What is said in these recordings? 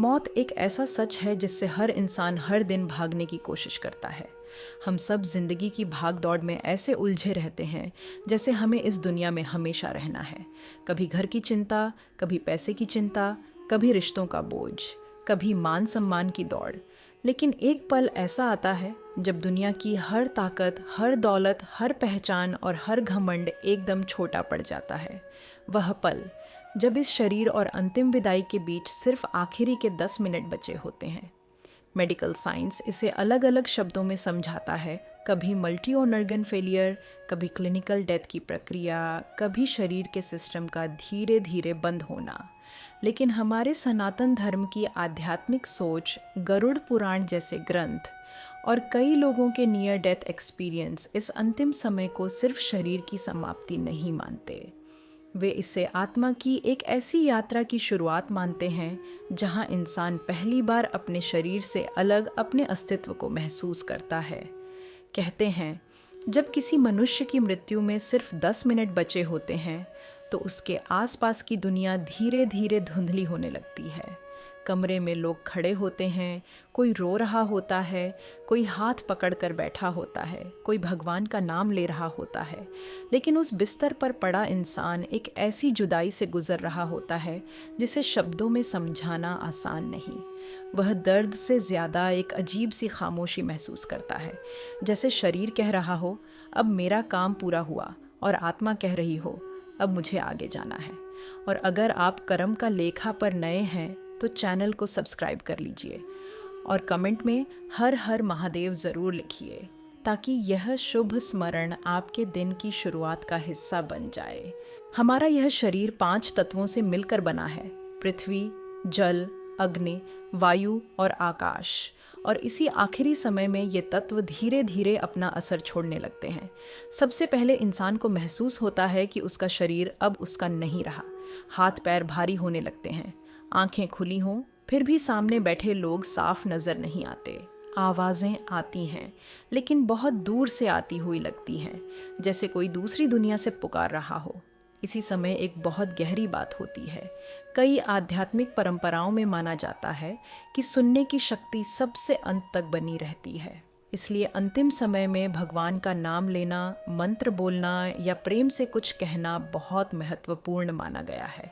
मौत एक ऐसा सच है जिससे हर इंसान हर दिन भागने की कोशिश करता है। हम सब जिंदगी की भाग दौड़ में ऐसे उलझे रहते हैं जैसे हमें इस दुनिया में हमेशा रहना है। कभी घर की चिंता, कभी पैसे की चिंता, कभी रिश्तों का बोझ, कभी मान सम्मान की दौड़। लेकिन एक पल ऐसा आता है जब दुनिया की हर ताकत, हर दौलत, हर पहचान और हर घमंड एकदम छोटा पड़ जाता है। वह पल जब इस शरीर और अंतिम विदाई के बीच सिर्फ आखिरी के 10 मिनट बचे होते हैं। मेडिकल साइंस इसे अलग अलग शब्दों में समझाता है, कभी मल्टी ऑर्गन फेलियर, कभी क्लिनिकल डेथ की प्रक्रिया, कभी शरीर के सिस्टम का धीरे धीरे बंद होना। लेकिन हमारे सनातन धर्म की आध्यात्मिक सोच, गरुड़ पुराण जैसे ग्रंथ और कई लोगों के नियर डेथ एक्सपीरियंस इस अंतिम समय को सिर्फ शरीर की समाप्ति नहीं मानते। वे इसे आत्मा की एक ऐसी यात्रा की शुरुआत मानते हैं जहां इंसान पहली बार अपने शरीर से अलग अपने अस्तित्व को महसूस करता है। कहते हैं, जब किसी मनुष्य की मृत्यु में सिर्फ 10 मिनट बचे होते हैं तो उसके आसपास की दुनिया धीरे धीरे धुंधली होने लगती है। कमरे में लोग खड़े होते हैं, कोई रो रहा होता है, कोई हाथ पकड़ कर बैठा होता है, कोई भगवान का नाम ले रहा होता है। लेकिन उस बिस्तर पर पड़ा इंसान एक ऐसी जुदाई से गुजर रहा होता है जिसे शब्दों में समझाना आसान नहीं। वह दर्द से ज़्यादा एक अजीब सी खामोशी महसूस करता है, जैसे शरीर कह रहा हो अब मेरा काम पूरा हुआ, और आत्मा कह रही हो अब मुझे आगे जाना है। और अगर आप कर्म का लेखा पर नए हैं तो चैनल को सब्सक्राइब कर लीजिए और कमेंट में हर हर महादेव ज़रूर लिखिए, ताकि यह शुभ स्मरण आपके दिन की शुरुआत का हिस्सा बन जाए। हमारा यह शरीर 5 तत्वों से मिलकर बना है, पृथ्वी, जल, अग्नि, वायु और आकाश। और इसी आखिरी समय में ये तत्व धीरे धीरे अपना असर छोड़ने लगते हैं। सबसे पहले इंसान को महसूस होता है कि उसका शरीर अब उसका नहीं रहा। हाथ पैर भारी होने लगते हैं, आंखें खुली हों फिर भी सामने बैठे लोग साफ नज़र नहीं आते। आवाज़ें आती हैं लेकिन बहुत दूर से आती हुई लगती हैं, जैसे कोई दूसरी दुनिया से पुकार रहा हो। इसी समय एक बहुत गहरी बात होती है। कई आध्यात्मिक परंपराओं में माना जाता है कि सुनने की शक्ति सबसे अंत तक बनी रहती है। इसलिए अंतिम समय में भगवान का नाम लेना, मंत्र बोलना या प्रेम से कुछ कहना बहुत महत्वपूर्ण माना गया है।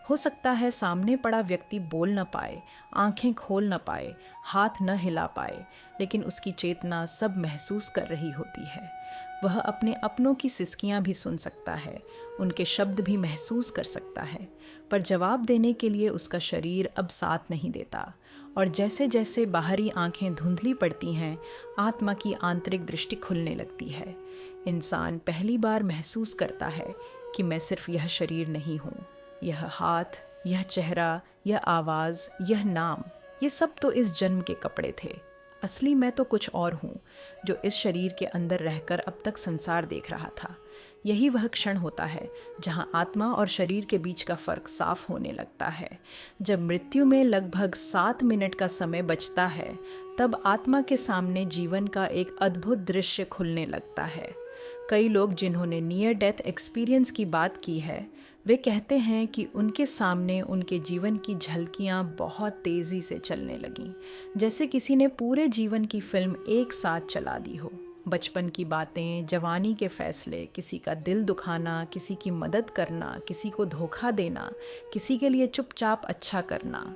हो सकता है सामने पड़ा व्यक्ति बोल न पाए, आंखें खोल न पाए, हाथ न हिला पाए, लेकिन उसकी चेतना सब महसूस कर रही होती है। वह अपने अपनों की सिसकियां भी सुन सकता है, उनके शब्द भी महसूस कर सकता है, पर जवाब देने के लिए उसका शरीर अब साथ नहीं देता। और जैसे जैसे बाहरी आंखें धुंधली पड़ती हैं, आत्मा की आंतरिक दृष्टि खुलने लगती है। इंसान पहली बार महसूस करता है कि मैं सिर्फ यह शरीर नहीं हूँ। यह हाथ, यह चेहरा, यह आवाज़, यह नाम, ये सब तो इस जन्म के कपड़े थे। असली मैं तो कुछ और हूँ, जो इस शरीर के अंदर रहकर अब तक संसार देख रहा था। यही वह क्षण होता है जहाँ आत्मा और शरीर के बीच का फर्क साफ होने लगता है। जब मृत्यु में लगभग 7 मिनट का समय बचता है, तब आत्मा के सामने जीवन का एक अद्भुत दृश्य खुलने लगता है। कई लोग जिन्होंने नियर डेथ एक्सपीरियंस की बात की है, वे कहते हैं कि उनके सामने उनके जीवन की झलकियां बहुत तेज़ी से चलने लगीं, जैसे किसी ने पूरे जीवन की फिल्म एक साथ चला दी हो। बचपन की बातें, जवानी के फैसले, किसी का दिल दुखाना, किसी की मदद करना, किसी को धोखा देना, किसी के लिए चुपचाप अच्छा करना,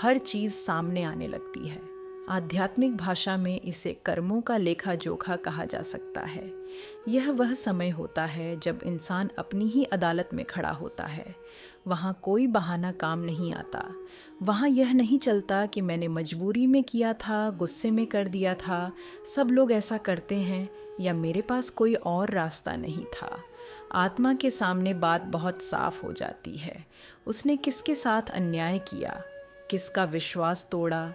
हर चीज़ सामने आने लगती है। आध्यात्मिक भाषा में इसे कर्मों का लेखा जोखा कहा जा सकता है। यह वह समय होता है जब इंसान अपनी ही अदालत में खड़ा होता है। वहाँ कोई बहाना काम नहीं आता। वहाँ यह नहीं चलता कि मैंने मजबूरी में किया था, गुस्से में कर दिया था, सब लोग ऐसा करते हैं, या मेरे पास कोई और रास्ता नहीं था। आत्मा के सामने बात बहुत साफ हो जाती है। उसने किसके साथ अन्याय किया, किसका विश्वास तोड़ा,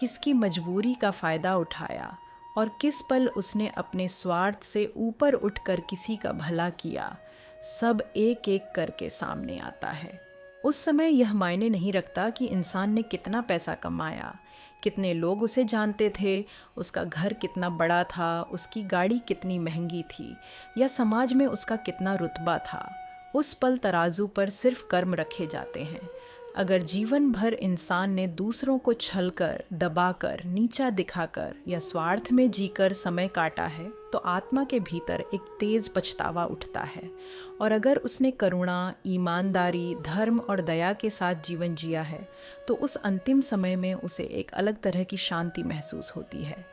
किसकी मजबूरी का फ़ायदा उठाया, और किस पल उसने अपने स्वार्थ से ऊपर उठकर किसी का भला किया, सब एक एक करके सामने आता है। उस समय यह मायने नहीं रखता कि इंसान ने कितना पैसा कमाया, कितने लोग उसे जानते थे, उसका घर कितना बड़ा था, उसकी गाड़ी कितनी महंगी थी, या समाज में उसका कितना रुतबा था। उस पल तराजू पर सिर्फ कर्म रखे जाते हैं। अगर जीवन भर इंसान ने दूसरों को छलकर, दबाकर, नीचा दिखाकर या स्वार्थ में जीकर समय काटा है, तो आत्मा के भीतर एक तेज पछतावा उठता है। और अगर उसने करुणा, ईमानदारी, धर्म और दया के साथ जीवन जिया है, तो उस अंतिम समय में उसे एक अलग तरह की शांति महसूस होती है।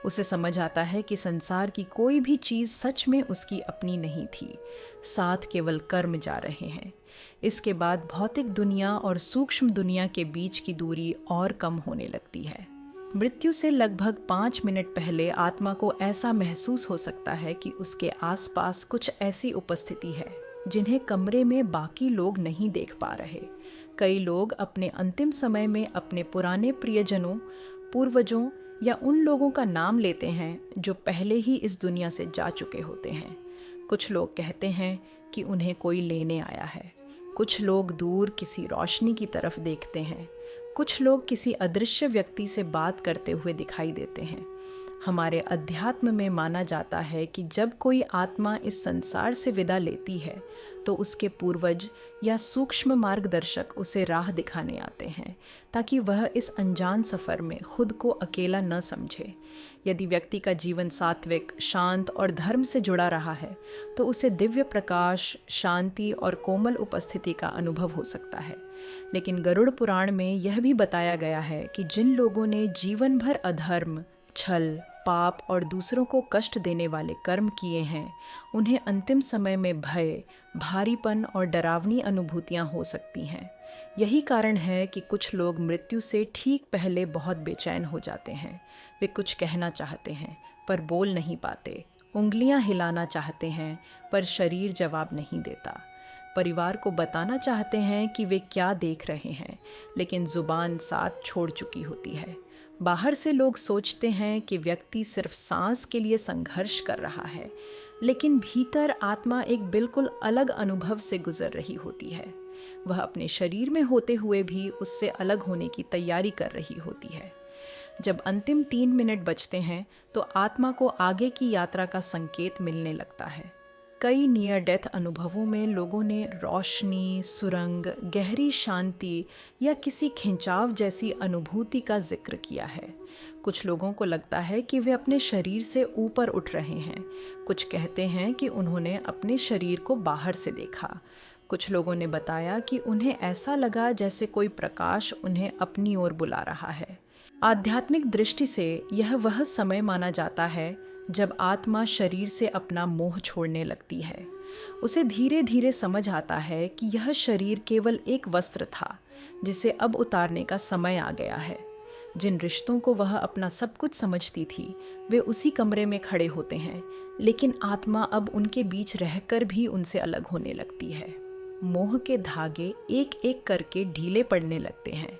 उसे समझ आता है कि संसार की कोई भी चीज़ सच में उसकी अपनी नहीं थी, साथ केवल कर्म जा रहे हैं। इसके बाद भौतिक दुनिया और सूक्ष्म दुनिया के बीच की दूरी और कम होने लगती है। मृत्यु से लगभग 5 मिनट पहले आत्मा को ऐसा महसूस हो सकता है कि उसके आसपास कुछ ऐसी उपस्थिति है जिन्हें कमरे में बाकी लोग नहीं देख पा रहे। कई लोग अपने अंतिम समय में अपने पुराने प्रियजनों, पूर्वजों या उन लोगों का नाम लेते हैं जो पहले ही इस दुनिया से जा चुके होते हैं। कुछ लोग कहते हैं कि उन्हें कोई लेने आया है। कुछ लोग दूर किसी रोशनी की तरफ देखते हैं। कुछ लोग किसी अदृश्य व्यक्ति से बात करते हुए दिखाई देते हैं। हमारे अध्यात्म में माना जाता है कि जब कोई आत्मा इस संसार से विदा लेती है, तो उसके पूर्वज या सूक्ष्म मार्गदर्शक उसे राह दिखाने आते हैं, ताकि वह इस अनजान सफ़र में खुद को अकेला न समझे। यदि व्यक्ति का जीवन सात्विक, शांत और धर्म से जुड़ा रहा है, तो उसे दिव्य प्रकाश, शांति और कोमल उपस्थिति का अनुभव हो सकता है। लेकिन गरुड़ पुराण में यह भी बताया गया है कि जिन लोगों ने जीवन भर अधर्म, छल, पाप और दूसरों को कष्ट देने वाले कर्म किए हैं, उन्हें अंतिम समय में भय, भारीपन और डरावनी अनुभूतियां हो सकती हैं। यही कारण है कि कुछ लोग मृत्यु से ठीक पहले बहुत बेचैन हो जाते हैं। वे कुछ कहना चाहते हैं पर बोल नहीं पाते, उंगलियां हिलाना चाहते हैं पर शरीर जवाब नहीं देता, परिवार को बताना चाहते हैं कि वे क्या देख रहे हैं, लेकिन जुबान साथ छोड़ चुकी होती है। बाहर से लोग सोचते हैं कि व्यक्ति सिर्फ सांस के लिए संघर्ष कर रहा है, लेकिन भीतर आत्मा एक बिल्कुल अलग अनुभव से गुजर रही होती है। वह अपने शरीर में होते हुए भी उससे अलग होने की तैयारी कर रही होती है। जब अंतिम 3 मिनट बचते हैं, तो आत्मा को आगे की यात्रा का संकेत मिलने लगता है। कई नियर डेथ अनुभवों में लोगों ने रोशनी, सुरंग, गहरी शांति या किसी खिंचाव जैसी अनुभूति का जिक्र किया है। कुछ लोगों को लगता है कि वे अपने शरीर से ऊपर उठ रहे हैं। कुछ कहते हैं कि उन्होंने अपने शरीर को बाहर से देखा। कुछ लोगों ने बताया कि उन्हें ऐसा लगा जैसे कोई प्रकाश उन्हें अपनी ओर बुला रहा है। आध्यात्मिक दृष्टि से यह वह समय माना जाता है जब आत्मा शरीर से अपना मोह छोड़ने लगती है। उसे धीरे धीरे समझ आता है कि यह शरीर केवल एक वस्त्र था जिसे अब उतारने का समय आ गया है। जिन रिश्तों को वह अपना सब कुछ समझती थी, वे उसी कमरे में खड़े होते हैं, लेकिन आत्मा अब उनके बीच रहकर भी उनसे अलग होने लगती है। मोह के धागे एक एक करके ढीले पड़ने लगते हैं।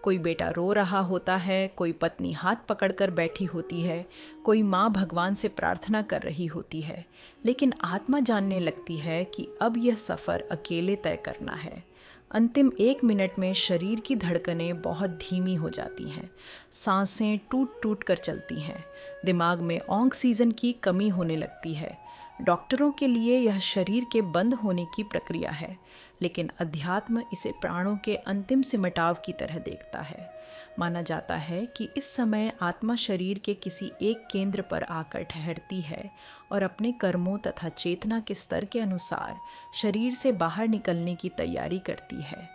कोई बेटा रो रहा होता है, कोई पत्नी हाथ पकड़कर बैठी होती है, कोई माँ भगवान से प्रार्थना कर रही होती है, लेकिन आत्मा जानने लगती है कि अब यह सफ़र अकेले तय करना है। अंतिम 1 मिनट में शरीर की धड़कनें बहुत धीमी हो जाती हैं, सांसें टूट टूट कर चलती हैं, दिमाग में ऑक्सीजन की कमी होने लगती है। डॉक्टरों के लिए यह शरीर के बंद होने की प्रक्रिया है, लेकिन अध्यात्म इसे प्राणों के अंतिम सिमटाव की तरह देखता है। माना जाता है कि इस समय आत्मा शरीर के किसी एक केंद्र पर आकर ठहरती है और अपने कर्मों तथा चेतना के स्तर के अनुसार शरीर से बाहर निकलने की तैयारी करती है।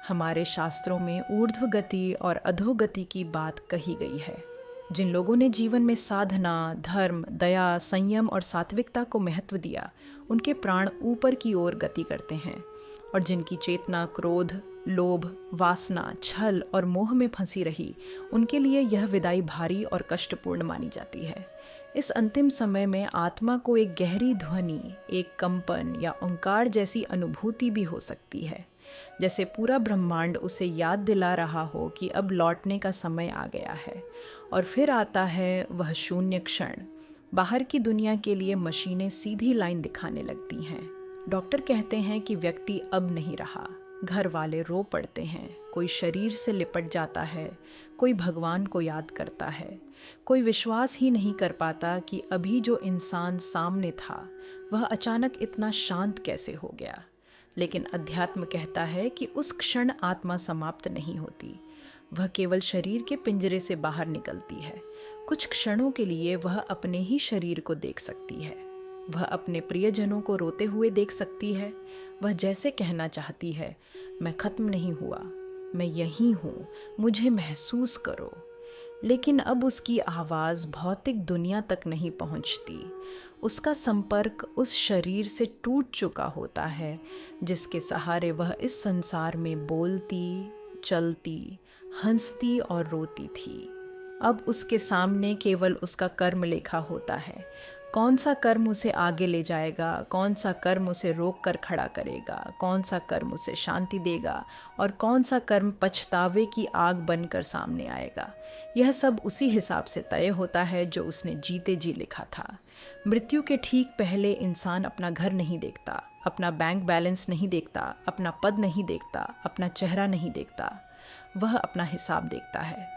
हमारे शास्त्रों में ऊर्ध्व गति और अधोगति की बात कही गई है। जिन लोगों ने जीवन में साधना, धर्म, दया, संयम और सात्विकता को महत्व दिया, उनके प्राण ऊपर की ओर गति करते हैं, और जिनकी चेतना क्रोध, लोभ, वासना, छल और मोह में फंसी रही, उनके लिए यह विदाई भारी और कष्टपूर्ण मानी जाती है। इस अंतिम समय में आत्मा को एक गहरी ध्वनि, एक कंपन या ओंकार जैसी अनुभूति भी हो सकती है, जैसे पूरा ब्रह्मांड उसे याद दिला रहा हो कि अब लौटने का समय आ गया है। और फिर आता है वह शून्य क्षण। बाहर की दुनिया के लिए मशीनें सीधी लाइन दिखाने लगती हैं। डॉक्टर कहते हैं कि व्यक्ति अब नहीं रहा। घर वाले रो पड़ते हैं, कोई शरीर से लिपट जाता है, कोई भगवान को याद करता है, कोई विश्वास ही नहीं कर पाता कि अभी जो इंसान सामने था वह अचानक इतना शांत कैसे हो गया। लेकिन अध्यात्म कहता है कि उस क्षण आत्मा समाप्त नहीं होती, वह केवल शरीर के पिंजरे से बाहर निकलती है। कुछ क्षणों के लिए वह अपने ही शरीर को देख सकती है, वह अपने प्रियजनों को रोते हुए देख सकती है। वह जैसे कहना चाहती है, मैं खत्म नहीं हुआ, मैं यहीं हूँ, मुझे महसूस करो। लेकिन अब उसकी आवाज़ भौतिक दुनिया तक नहीं पहुँचती। उसका संपर्क उस शरीर से टूट चुका होता है जिसके सहारे वह इस संसार में बोलती, चलती, हंसती और रोती थी। अब उसके सामने केवल उसका कर्म लेखा होता है। कौन सा कर्म उसे आगे ले जाएगा, कौन सा कर्म उसे रोक कर खड़ा करेगा, कौन सा कर्म उसे शांति देगा और कौन सा कर्म पछतावे की आग बनकर सामने आएगा, यह सब उसी हिसाब से तय होता है जो उसने जीते जी लिखा था। मृत्यु के ठीक पहले इंसान अपना घर नहीं देखता, अपना बैंक बैलेंस नहीं देखता, अपना पद नहीं देखता, अपना चेहरा नहीं देखता। वह अपना हिसाब देखता है,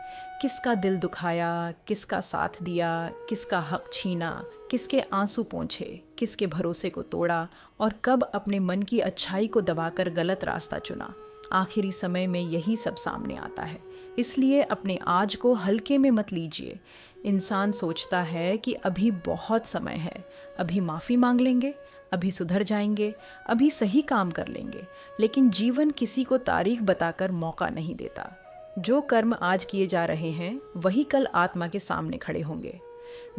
किसका दिल दुखाया, किसका साथ दिया, किसका हक छीना, किसके आंसू पोंछे, किसके भरोसे को तोड़ा और कब अपने मन की अच्छाई को दबाकर गलत रास्ता चुना। आखिरी समय में यही सब सामने आता है। इसलिए अपने आज को हल्के में मत लीजिए। इंसान सोचता है कि अभी बहुत समय है, अभी माफ़ी मांग लेंगे, अभी सुधर जाएंगे, अभी सही काम कर लेंगे। लेकिन जीवन किसी को तारीख बताकर मौका नहीं देता। जो कर्म आज किए जा रहे हैं वही कल आत्मा के सामने खड़े होंगे।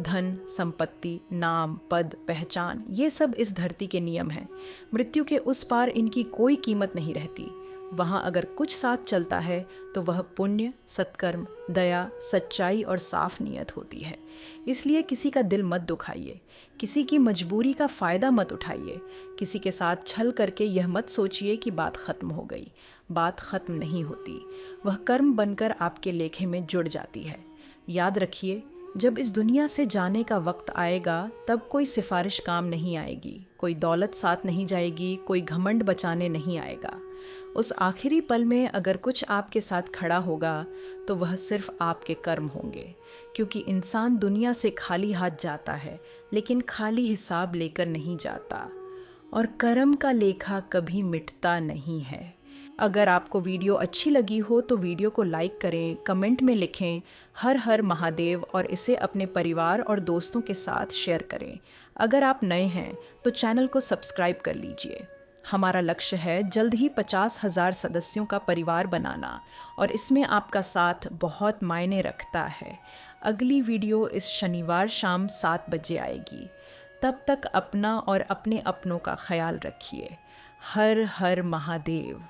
धन, संपत्ति, नाम, पद, पहचान, ये सब इस धरती के नियम हैं। मृत्यु के उस पार इनकी कोई कीमत नहीं रहती। वहाँ अगर कुछ साथ चलता है तो वह पुण्य, सत्कर्म, दया, सच्चाई और साफ नीयत होती है। इसलिए किसी का दिल मत दुखाइए, किसी की मजबूरी का फ़ायदा मत उठाइए, किसी के साथ छल करके यह मत सोचिए कि बात ख़त्म हो गई। बात ख़त्म नहीं होती, वह कर्म बनकर आपके लेखे में जुड़ जाती है। याद रखिए, जब इस दुनिया से जाने का वक्त आएगा तब कोई सिफारिश काम नहीं आएगी, कोई दौलत साथ नहीं जाएगी, कोई घमंड बचाने नहीं आएगा। उस आखिरी पल में अगर कुछ आपके साथ खड़ा होगा तो वह सिर्फ आपके कर्म होंगे, क्योंकि इंसान दुनिया से खाली हाथ जाता है लेकिन खाली हिसाब लेकर नहीं जाता, और कर्म का लेखा कभी मिटता नहीं है। अगर आपको वीडियो अच्छी लगी हो तो वीडियो को लाइक करें, कमेंट में लिखें हर हर महादेव और इसे अपने परिवार और दोस्तों के साथ शेयर करें। अगर आप नए हैं तो चैनल को सब्सक्राइब कर लीजिए। हमारा लक्ष्य है जल्द ही 50,000 सदस्यों का परिवार बनाना और इसमें आपका साथ बहुत मायने रखता है। अगली वीडियो इस शनिवार शाम 7 बजे आएगी। तब तक अपना और अपने अपनों का ख्याल रखिए। हर हर महादेव।